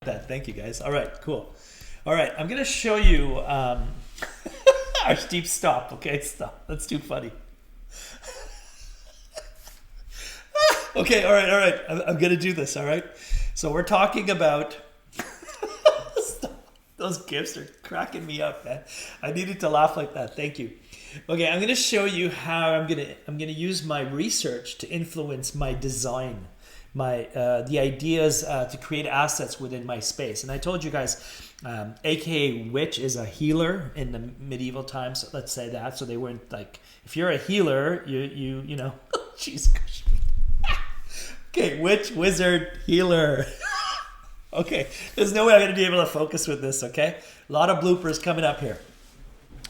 That. Thank you, guys. All right, cool. All right, I'm gonna show you our steep stop. Okay, stop. That's too funny. Okay, all right, all right. I'm gonna do this. All right. So we're talking about. Those gifts are cracking me up, man. I needed to laugh like that. Thank you. Okay, I'm gonna show you how I'm gonna use my research to influence my design, my the ideas to create assets within my space. And I told you guys, AKA witch is a healer in the medieval times. Let's say that. So they weren't like, if you're a healer, you know, jeez. Okay, witch, wizard, healer. Okay, there's no way I'm going to be able to focus with this, okay? A lot of bloopers coming up here.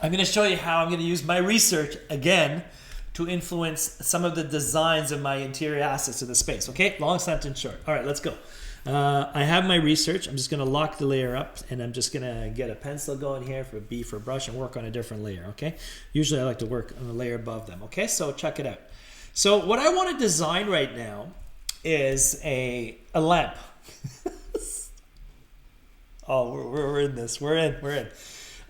I'm going to show you how I'm going to use my research, again, to influence some of the designs of my interior assets in the space, okay? Long sentence short. All right, let's go. I have my research. I'm just going to lock the layer up, and I'm just going to get a pencil going here for B for brush and work on a different layer, okay? Usually I like to work on a layer above them, okay? So check it out. So what I want to design right now is a lamp. Oh, we're in this. We're in.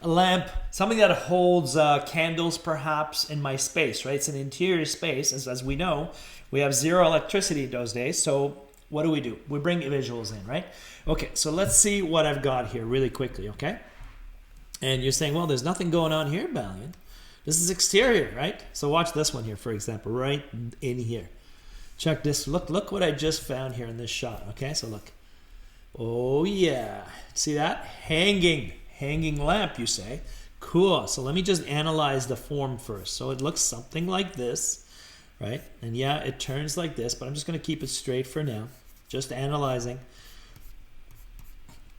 A lamp, something that holds candles perhaps in my space, right? It's an interior space. As we know, we have zero electricity those days. So what do? We bring visuals in, right? Okay, so let's see what I've got here really quickly, okay? And you're saying, well, there's nothing going on here, Balian. This is exterior, right? So watch this one here, for example, right in here. Check this. Look what I just found here in this shot, okay? So look. Oh yeah, see that? Hanging lamp, you say. Cool, so let me just analyze the form first. So it looks something like this, right? And yeah, it turns like this, but I'm just gonna keep it straight for now. Just analyzing.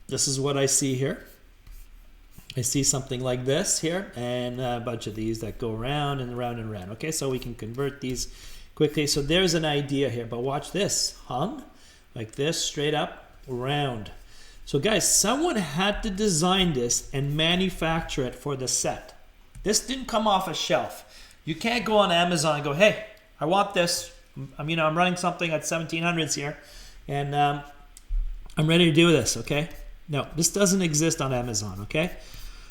This is what I see here. I see something like this here, and a bunch of these that go around and around and around. Okay, so we can convert these quickly. So there's an idea here, but watch this. Hung like this, straight up. Round. So guys, someone had to design this and manufacture it for the set. This didn't come off a shelf. You can't go on Amazon and go, hey, I want this. I'm running something at 1700s here, and I'm ready to do this. Okay, no, this doesn't exist on Amazon. Okay,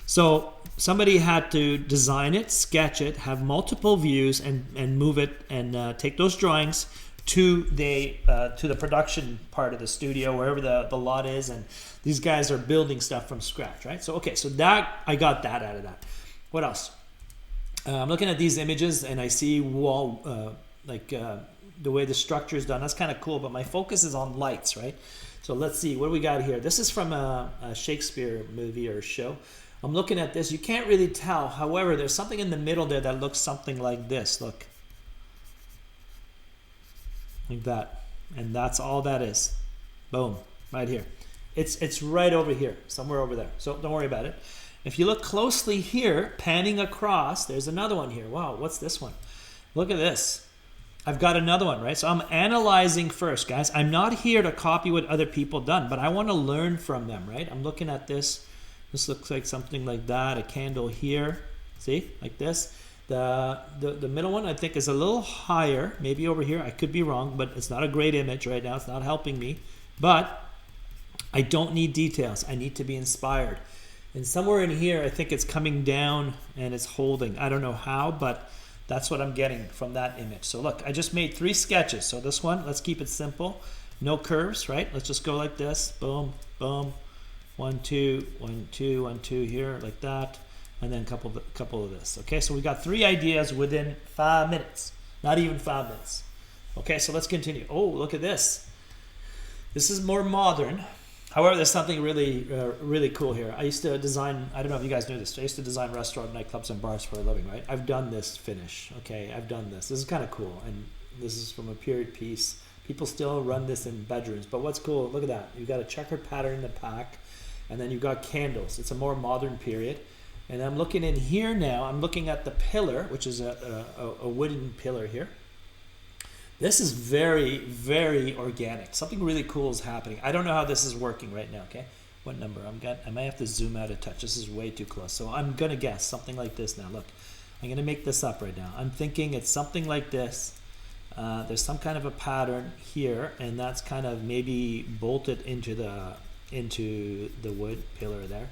so somebody had to design it, sketch it, have multiple views, and move it, and take those drawings to the production part of the studio, wherever the lot is, and these guys are building stuff from scratch, right? So okay, so that I got that out of that. What else? I'm looking at these images and I see wall the way the structure is done. That's kind of cool, but my focus is on lights, right? So let's see what do we got here. This is from a Shakespeare movie or show. I'm looking at this. You can't really tell. However, there's something in the middle there that looks something like this. Look. Like that, and that's all that is. Boom, right here. It's right over here, somewhere over there. So don't worry about it. If you look closely here, panning across, there's another one here. Wow, what's this one? Look at this. I've got another one, right? So I'm analyzing first, guys. I'm not here to copy what other people done, but I want to learn from them, right? I'm looking at this. This looks like something like that. A candle here. See, like this. The middle one I think is a little higher, maybe over here. I could be wrong, but it's not a great image right now. It's not helping me. But I don't need details. I need to be inspired. And somewhere in here, I think it's coming down and it's holding. I don't know how, but that's what I'm getting from that image. So look, I just made 3 sketches. So this one, let's keep it simple. No curves, right? Let's just go like this. Boom, boom. 1, 2, 1, 2, 1, 2 here, like that. And then a couple of this. Okay, so we got 3 ideas within 5 minutes. Not even 5 minutes. Okay, so let's continue. Oh, look at this. This is more modern. However, there's something really cool here. I used to design, I don't know if you guys knew this, I used to design restaurant, nightclubs, and bars for a living, right? I've done this finish. Okay, I've done this. This is kind of cool. And this is from a period piece. People still run this in bedrooms. But what's cool, look at that. You've got a checkered pattern in the back. And then you've got candles. It's a more modern period. And I'm looking in here now, I'm looking at the pillar, which is a wooden pillar here. This is very, very organic. Something really cool is happening. I don't know how this is working right now, okay? What number? I might have to zoom out a touch. This is way too close. So I'm going to guess something like this now. Look, I'm going to make this up right now. I'm thinking it's something like this. There's some kind of a pattern here, and that's kind of maybe bolted into the into the wood pillar there.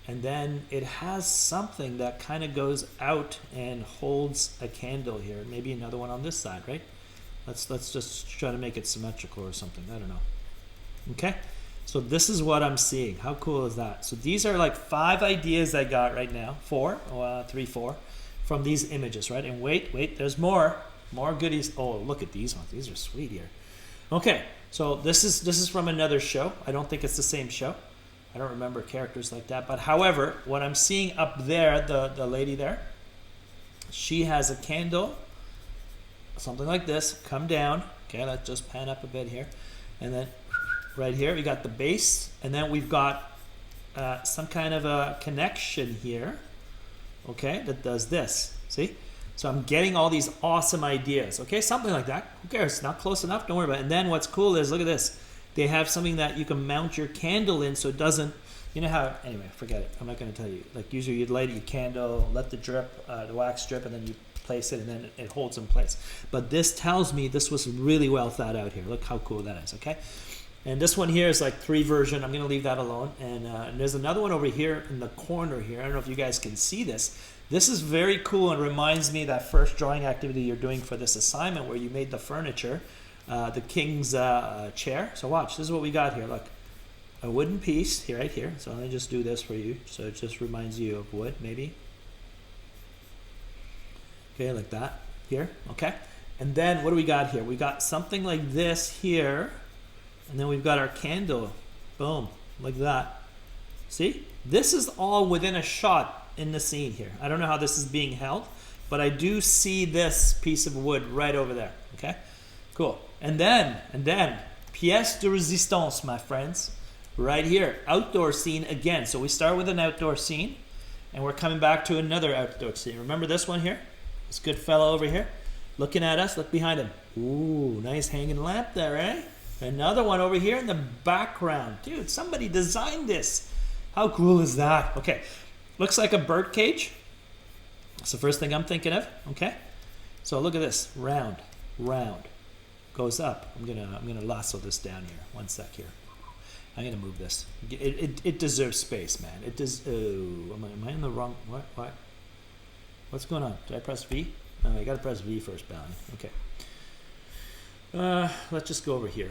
And then it has something that kind of goes out and holds a candle here. Maybe another one on this side, right? Let's just try to make it symmetrical or something. I don't know. Okay, so this is what I'm seeing. How cool is that? So these are like 5 ideas I got right now. 4, 4 from these images, right? And wait, there's more goodies. Oh, look at these ones. These are sweet here. Okay, so this is from another show. I don't think it's the same show. I don't remember characters like that. But however, what I'm seeing up there, the lady there, she has a candle, something like this, come down. Okay, let's just pan up a bit here. And then right here, we got the base. And then we've got some kind of a connection here, okay, that does this. See? So I'm getting all these awesome ideas. Okay, something like that. Who cares? Not close enough. Don't worry about it. And then what's cool is, look at this. They have something that you can mount your candle in so it doesn't, you know how, anyway, forget it. I'm not going to tell you. Like usually you'd light your candle, let the drip, the wax drip, and then you place it and then it holds in place. But this tells me this was really well thought out here. Look how cool that is, okay? And this one here is like 3 version. I'm going to leave that alone. And there's another one over here in the corner here. I don't know if you guys can see this. This is very cool and reminds me of that first drawing activity you're doing for this assignment where you made the furniture, the king's chair. So watch, this is what we got here. Look, a wooden piece here, right here. So let me just do this for you. So it just reminds you of wood, maybe. Okay, like that here, okay? And then what do we got here? We got something like this here. And then we've got our candle. Boom, like that. See? This is all within a shot in the scene here. I don't know how this is being held, but I do see this piece of wood right over there. Okay? Cool. And then, pièce de résistance, my friends. Right here. Outdoor scene again. So we start with an outdoor scene, and we're coming back to another outdoor scene. Remember this one here? This good fellow over here? Looking at us. Look behind him. Ooh, nice hanging lamp there, eh? Another one over here in the background. Dude, somebody designed this. How cool is that? Okay. Looks like a bird cage. That's the first thing I'm thinking of. Okay. So look at this. Round. Goes up. I'm gonna lasso this down here. One sec here. I'm gonna move this. It deserves space, man. It does. Oh, am I in the wrong? What? What's going on? Did I press V? No, I gotta press V first, Bounty. Okay. Let's just go over here.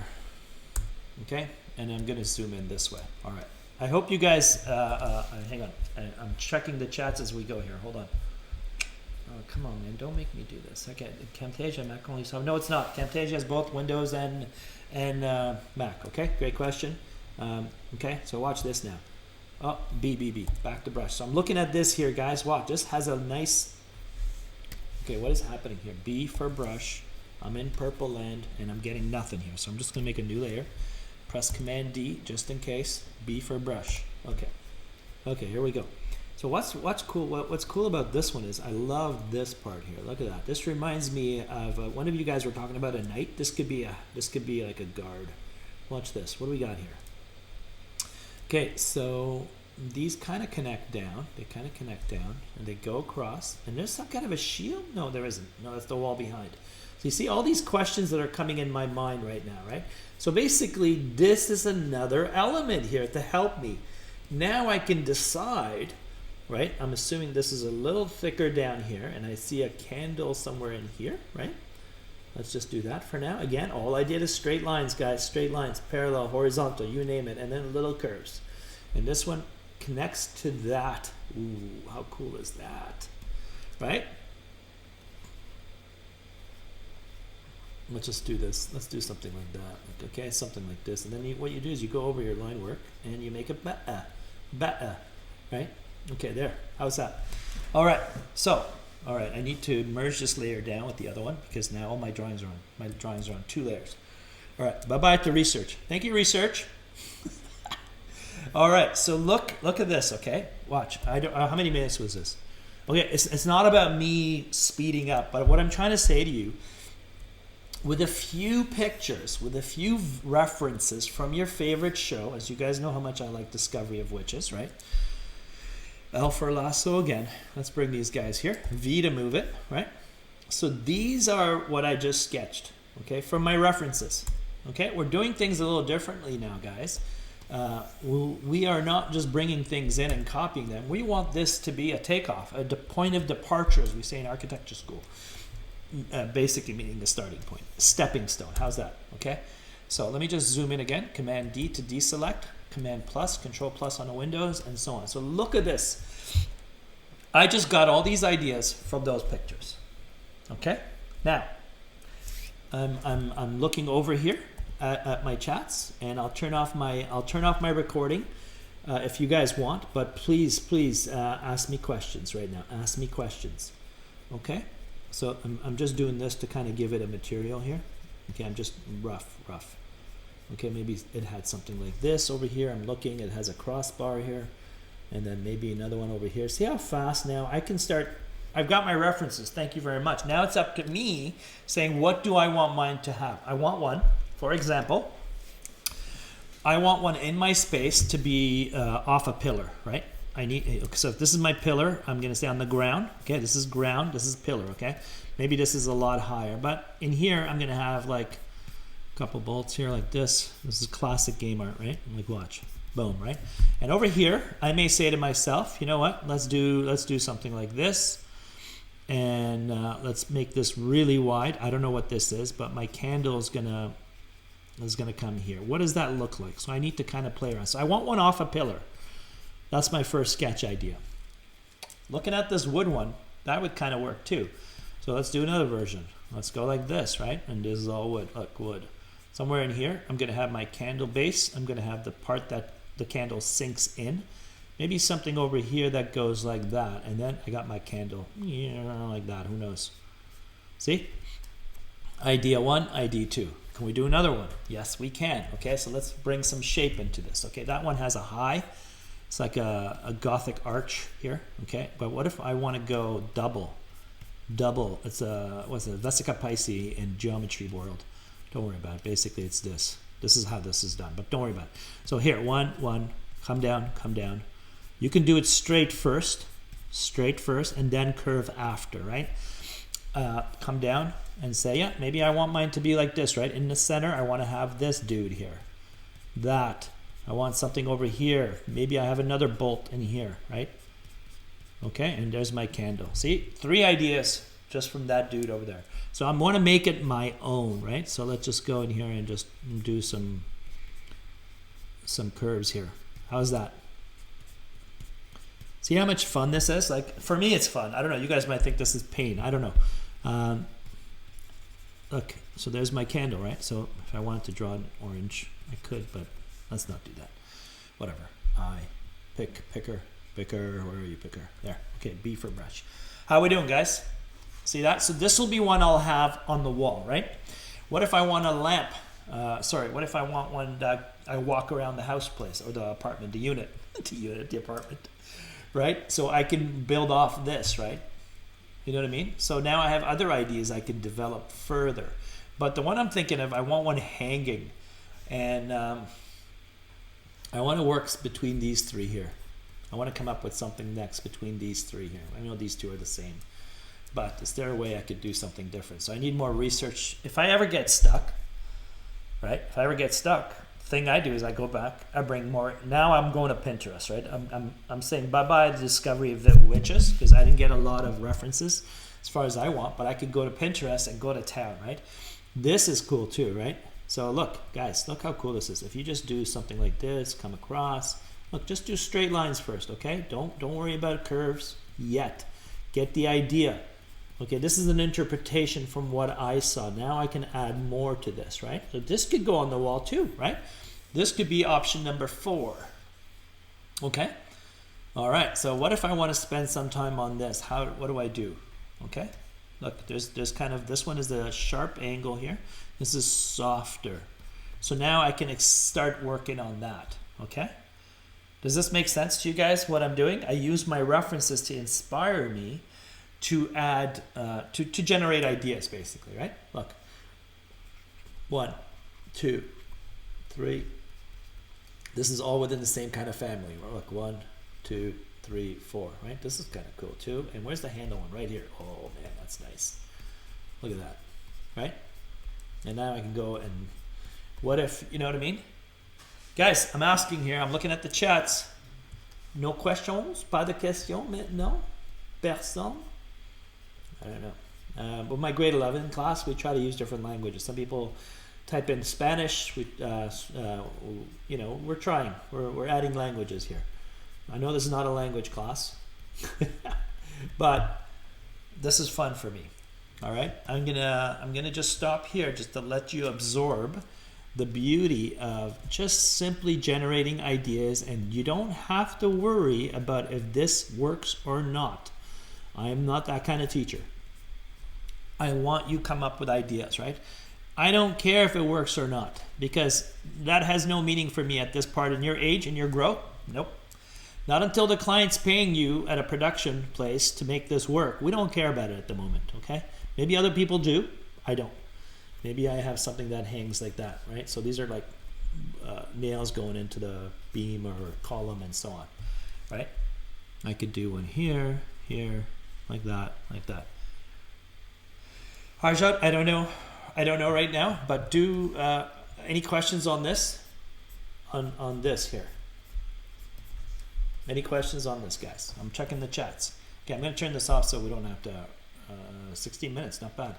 Okay, and I'm gonna zoom in this way. All right. I hope you guys. Hang on. I'm checking the chats as we go here. Hold on. Oh, come on, man! Don't make me do this. Okay, Camtasia, Mac only. So no, it's not. Camtasia has both Windows and Mac. Okay, great question. Okay, so watch this now. Oh, B. Back to brush. So I'm looking at this here, guys. Watch. This has a nice. Okay, what is happening here? B for brush. I'm in purple land and I'm getting nothing here. So I'm just gonna make a new layer. Press Command D just in case. B for brush. Okay, here we go. So what's cool? What's cool about this one is I love this part here. Look at that. This reminds me of one of you guys were talking about a knight. This could be like a guard. Watch this. What do we got here? Okay, so these kind of connect down. They kind of connect down and they go across. And there's some kind of a shield. No, there isn't. No, that's the wall behind. So you see all these questions that are coming in my mind right now, right? So basically, this is another element here to help me. Now I can decide, right? I'm assuming this is a little thicker down here, and I see a candle somewhere in here, right? Let's just do that for now. Again, all I did is straight lines, guys. Straight lines, parallel, horizontal, you name it, and then little curves. And this one connects to that. Ooh, how cool is that, right? Let's just do this. Let's do something like that. Okay, something like this. And then what you do is you go over your line work and you make a ba'a, right? Okay, there. How's that? All right. So, all right. I need to merge this layer down with the other one because now all my drawings are on 2 layers. All right. Bye-bye to research. Thank you, research. All right. So look at this. Okay, watch. How many minutes was this? Okay, it's not about me speeding up, but what I'm trying to say to you. With a few pictures, with a few references from your favorite show, as you guys know how much I like Discovery of Witches, right? L for lasso again. Let's bring these guys here. V to move it, right? So these are what I just sketched, okay, from my references. Okay, we're doing things a little differently now, guys. we are not just bringing things in and copying them. We want this to be a takeoff, a point of departure, as we say in architecture school. Basically meaning the starting point, stepping stone. How's that? Okay. So let me just zoom in again. Command D to deselect, Command plus, Control plus on the Windows, and so on. So look at this. I just got all these ideas from those pictures. Okay. Now, I'm looking over here at my chats, and I'll turn off my recording if you guys want. But please ask me questions right now. Ask me questions. Okay. So I'm just doing this to kind of give it a material here. Okay, I'm just rough. Okay, maybe it had something like this over here. I'm looking, it has a crossbar here, and then maybe another one over here. See how fast now I can start. I've got my references. Thank you very much. Now it's up to me saying, what do I want mine to have? I want one, for example, I want one in my space to be off a pillar, right? So if this is my pillar, I'm going to say on the ground. Okay, this is ground, this is pillar, okay? Maybe this is a lot higher, but in here, I'm going to have like a couple bolts here like this. This is classic game art, right? Like watch, boom, right? And over here, I may say to myself, you know what? Let's do something like this, and let's make this really wide. I don't know what this is, but my candle is gonna come here. What does that look like? So I need to kind of play around. So I want one off a pillar. That's my first sketch idea. Looking at this wood one, that would kind of work too. So let's do another version. Let's go like this, right? And this is all wood. Look, wood. Somewhere in here, I'm going to have my candle base. I'm going to have the part that the candle sinks in. Maybe something over here that goes like that. And then I got my candle like that. Who knows? See? Idea one, idea two. Can we do another one? Yes, we can. Okay, so let's bring some shape into this. Okay, that one has a high. It's like a Gothic arch here, okay? But what if I want to go double? It's what's it, Vesica Pisces in geometry world. Don't worry about it. Basically, it's this. This is how this is done, but don't worry about it. So here, one, come down. You can do it straight first, and then curve after, right? Come down and say, yeah, maybe I want mine to be like this, right? In the center, I want to have this dude here. That. I want something over here. Maybe I have another bolt in here, right? Okay, and there's my candle. See, 3 ideas just from that dude over there. So I want to make it my own, right? So let's just go in here and just do some curves here. How's that? See how much fun this is? Like, for me, it's fun. I don't know. You guys might think this is pain. I don't know. Look, so there's my candle, right? So if I wanted to draw an orange, I could, but let's not do that. Whatever. Picker. Where are you, picker? There. Okay, B for brush. How are we doing, guys? See that? So this will be one I'll have on the wall, right? What if I want a lamp? What if I want one that I walk around the house place or the apartment, the apartment, right? So I can build off this, right? You know what I mean? So now I have other ideas I can develop further. But the one I'm thinking of, I want one hanging. And I want to work between these 3 here. I want to come up with something next between these 3 here. I know these 2 are the same, but is there a way I could do something different? So I need more research. If I ever get stuck, right? If I ever get stuck, the thing I do is I go back, I bring more. Now I'm going to Pinterest, right? I'm saying bye-bye to the discovery of the witches, because I didn't get a lot of references as far as I want, but I could go to Pinterest and go to town, right? This is cool too, right? So look, guys, look how cool this is. If you just do something like this, come across, look, just do straight lines first, okay? Don't worry about curves yet. Get the idea. Okay, this is an interpretation from what I saw. Now I can add more to this, right? So this could go on the wall too, right? This could be option number 4. Okay? All right, so what if I want to spend some time on this? What do I do? Okay? Look, there's kind of, this one is a sharp angle here. This is softer. So now I can start working on that, okay? Does this make sense to you guys, what I'm doing? I use my references to inspire me to add, to generate ideas, basically, right? Look, 1, 2, 3. This is all within the same kind of family. Look, 1, 2, 3, 4, right? This is kind of cool too. And where's the handle one? Right here. Oh man, that's nice. Look at that, right? And now I can go and, what if, you know what I mean? Guys, I'm asking here, I'm looking at the chats. No questions? Pas de questions maintenant? Personne? I don't know. With my grade 11 class, we try to use different languages. Some people type in Spanish. You know, we're trying. We're adding languages here. I know this is not a language class, but this is fun for me. All right, I'm gonna just stop here just to let you absorb the beauty of just simply generating ideas, and you don't have to worry about if this works or not. I am not that kind of teacher. I want you come up with ideas, right? I don't care if it works or not, because that has no meaning for me at this part in your age and your growth. Nope. Not until the client's paying you at a production place to make this work. We don't care about it at the moment, okay? Maybe other people do. I don't. Maybe I have something that hangs like that, right? So these are like nails going into the beam or column and so on, right? I could do one here, here, like that, like that. Harjot, I don't know right now, but do any questions on this? On this here. Any questions on this, guys? I'm checking the chats. Okay, I'm going to turn this off so we don't have to 16 minutes, not bad.